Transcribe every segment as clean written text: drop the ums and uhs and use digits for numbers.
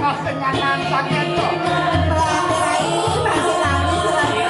kasenyangan sakeco. Rai masih nangis lagi.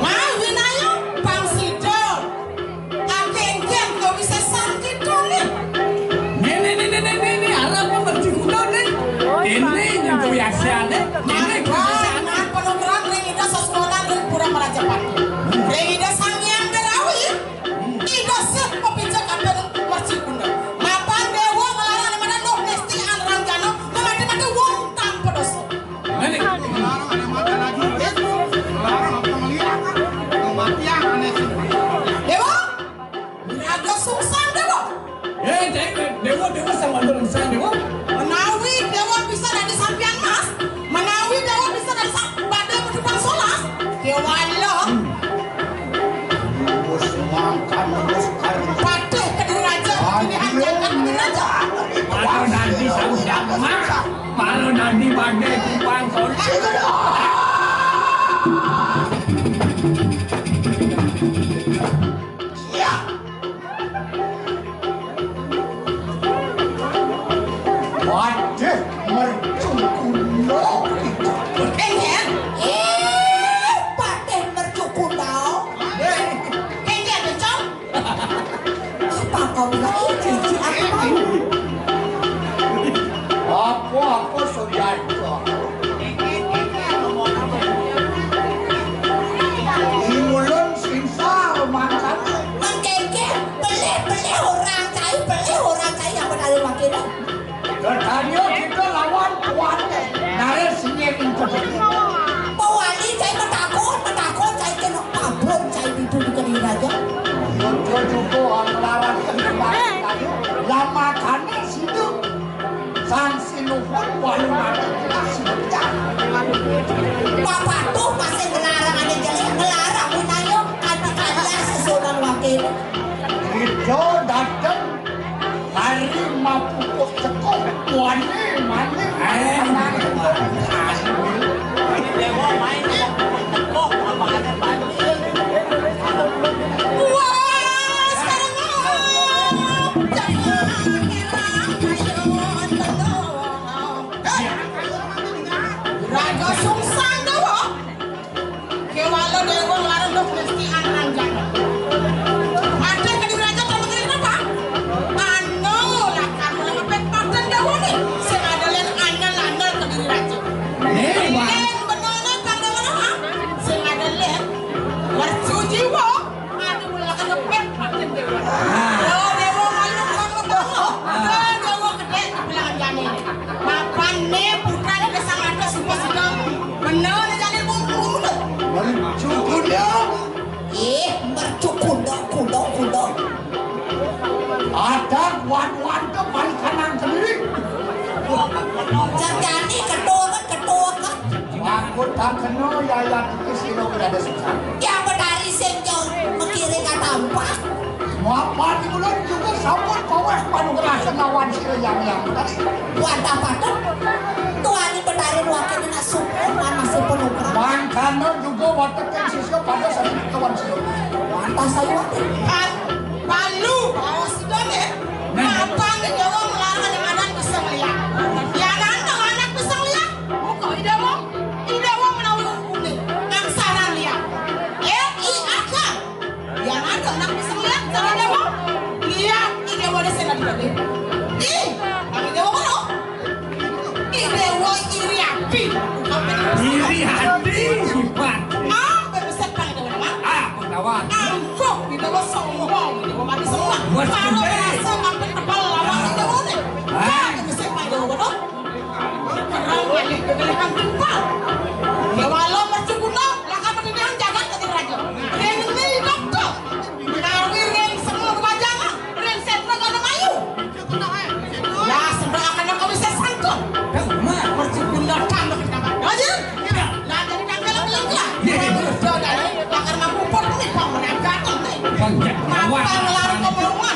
Wah, pandai kumpang sorry. Waduh, mercukulo. Enggak. Pakai mercukulo. Enggak bencong. Apa kau bilang cici aku mau? Apa sudah itu? Imulun sinsa makan. Mengkeke beli orang cai yang berada wakil. Tadi kita lawan kuatnya. Nare sini itu. Mewali cai metakut cai kena kabur cai itu di kediri aja. Yo juga melawan kembali tadi. Lama kane situ. Sang sinuhun walu mati kita. Bapak tuh masih melarang ada jadi melarang punayo kata-kata sesuatu wakil. Itu datang hari mapukuk cekok wani mani Raja sungsang dah, kewala dewa larang dok mesti anak jangan. Ada kadi raja kalau begini apa? Anu lah kamu lah ngepet paten dewa ni. Senada lihat anal kadi raja. Len benar kan dewa apa? Senada lihat warcu jiwa. Anu lah kan ngepet paten dewa. Oh dewa malu kamu bohong. Dewa kedek bilangan jani. Makan ni bukan kesang ada semua sedang. Benar jani bumbu. mercukulo. Mercukulo. Ada wan-wan ke balik kanan sendiri. Jadi ketua kan. Aku tak kenal ya itu silo berada susah. Yang berdari senjol mengkiri kata empat. Muhammad bulan juga sambut kawah panu kerasa ngawan silo yang tadi. Buat apa tuh? Tuhan ini berdari wakil nak suku masih penuh kerana. Mangkano juga waktu kan siswa pada saat kawan silo. Mantap saya wakil. Palu, awas sudah deh. Apa ni Jawa melarang anak bisa melihat? Yang anak bisa melihat? Kok tidak mau menawi umi. Yang sana lihat. Akan. Yang anak bisa melihat, sana dia mau. Lihat, ini dewa di sana dia. Kami dewa mana? Ini dewa iri api. Diri hati sifat. Berbesar kali dewa nama. Pengawan. Angkok di dewa sombong. Di dewa mati semua. Buat Kalau sendiri. rasa sampai kepala lawak di dewa ni. Jangan besar kali dewa mana? Kerang balik ke belakang timpal. Dewa lo bercukup. Lakam pendidikan jagat ke raja. Ren ni doktor. Menawi ren semua kebajangan. Ren sentra kau nak mayu. Ya sebenarnya akan nak kau bisa sangkut. Bercukup datang ke kamar. Aja. Lah jadi kangkal lagi lah. Dia dah lakar mampu pun ni kau menangkap ni. Pengawan. Apa melarang kau berumah?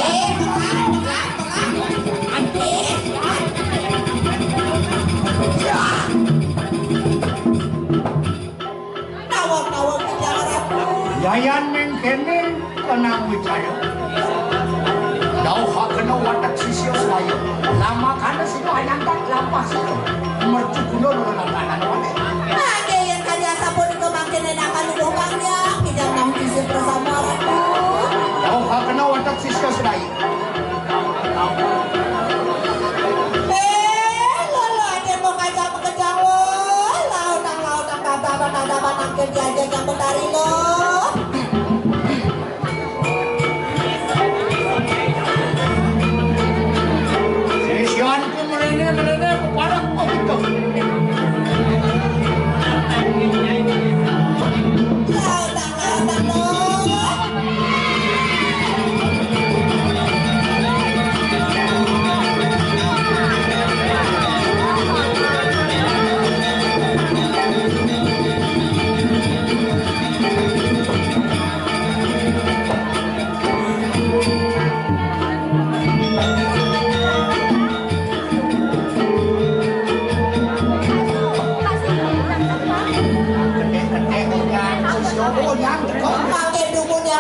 Hei, cuan! Nawak ke jalan aku. Yayan mengkene kena wicara. Jauh hak kena watak sisio saya. Lama kana situ ayangkan lapas itu. Mercukulo dengan kanan mana. Ada yang kaya sapon itu makin enakan lubangnya. Tidak nampak isi bersama aku. Jauh hak kena watak sisio saya. Lolo ada mau kajak mengejar lo. Lautang kata-kata kerja yang berlari lo. Sisioan ku merene parang begitu. Lautang lo.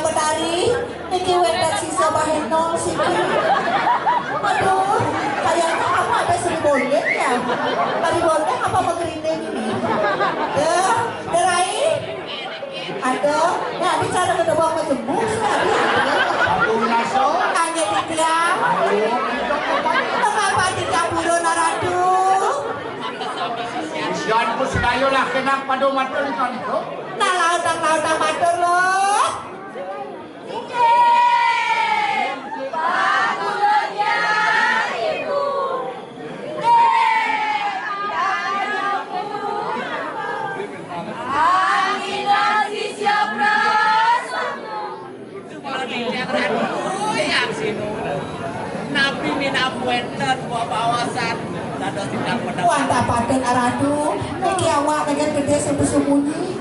yang betari, niki wedak sisa bahen nol sih. Aduh, kayaknya apa ada 1.000 bondet ya? 1.000 bondet apa mengerinding ini? Derai? Ada? Ya, bicara ke depan macam bus ya. Satu naso. Hanya dia. Mengapa tidak budo naradu? Sian ku sedayo lah kenang pada matur kan itu. Nang laut matur loh. Nabi mina buenten buah bawasan dados tidak pada Wanda paten aradu, niki awak dengan gede sembunyi.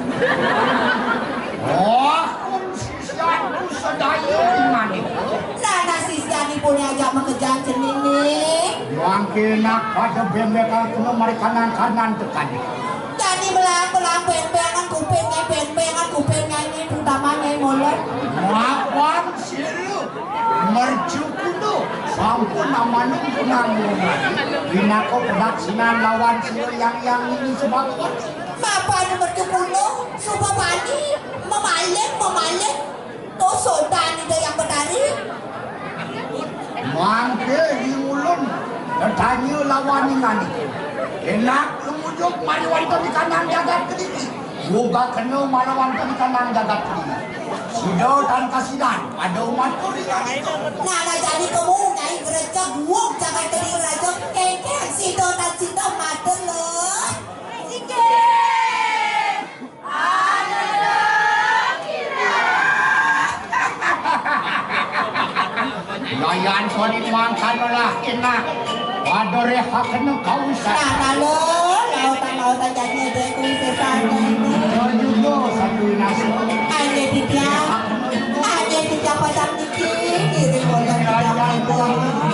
Oh, sian ku sedayo iman itu. Nana sisiani punya ajak mengejar jenini. Yang kena pada bembekan kena mari kanan tekan. Jadi belang ben-bengan kupingnya ini terutama ngai molen. Maafan siru mercu kudu sampun namanya penanggung bina kau pedaksinan lawan siru yang ini sebabkan Mapan mercu kuno, sumpah pani, memalik, tosok tani dia yang betari. mangke diulun datanya lawan ingani enak lumujuk mari wanita di kanan jagat kediri juga kena malawan di kanan jagat kediri sido dan kasidan ada umat kurian Nana jadi kamu ngai gereja guok jangan kediri raja kengkeng sido dan sido mater loh. Layan sorry mangkan lah enak wadore hakna kausan Nana loh, lautan jadi ada kuih sesana ini. juga satu nasi Hanya tidak padang niki, kiri boleh tidak padang.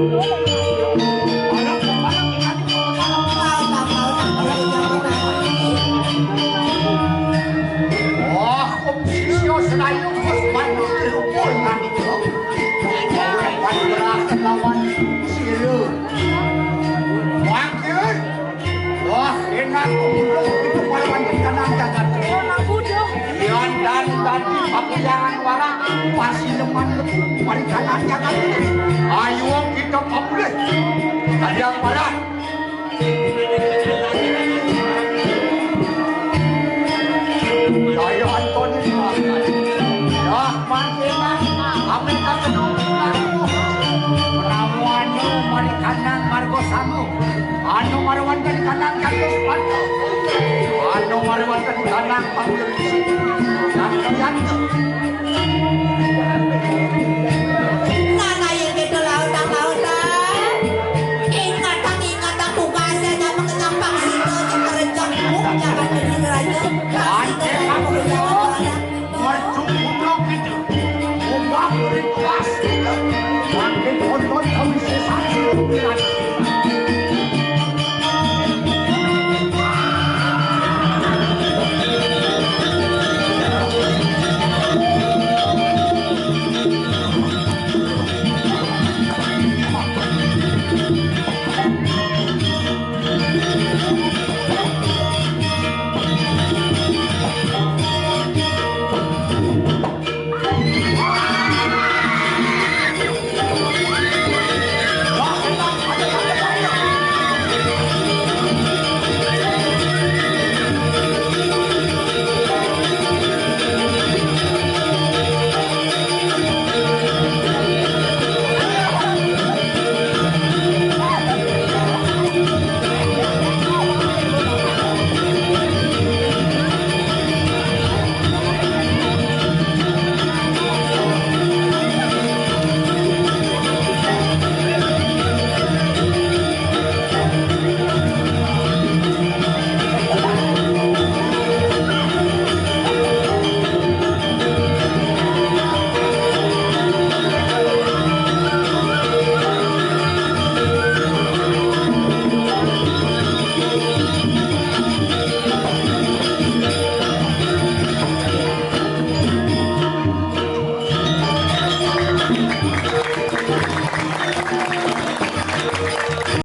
Wah, kompisio senayu bos bandung terhubung nanti tuh. Kawan berakhir lawan siru. Wangkir. Wah, enak untuk itu lawan kanan jagat. Ian dan tadi pakujangan warang pasti leman pada kanan jagat. Ayo kita pamulih. Tadi yang padat. Saya Antoni ya mantina amin kakenung menamuannya mari kanang margo samu anu marwan kan kanang kados panto anu marwan kan kanang panggil dan kalian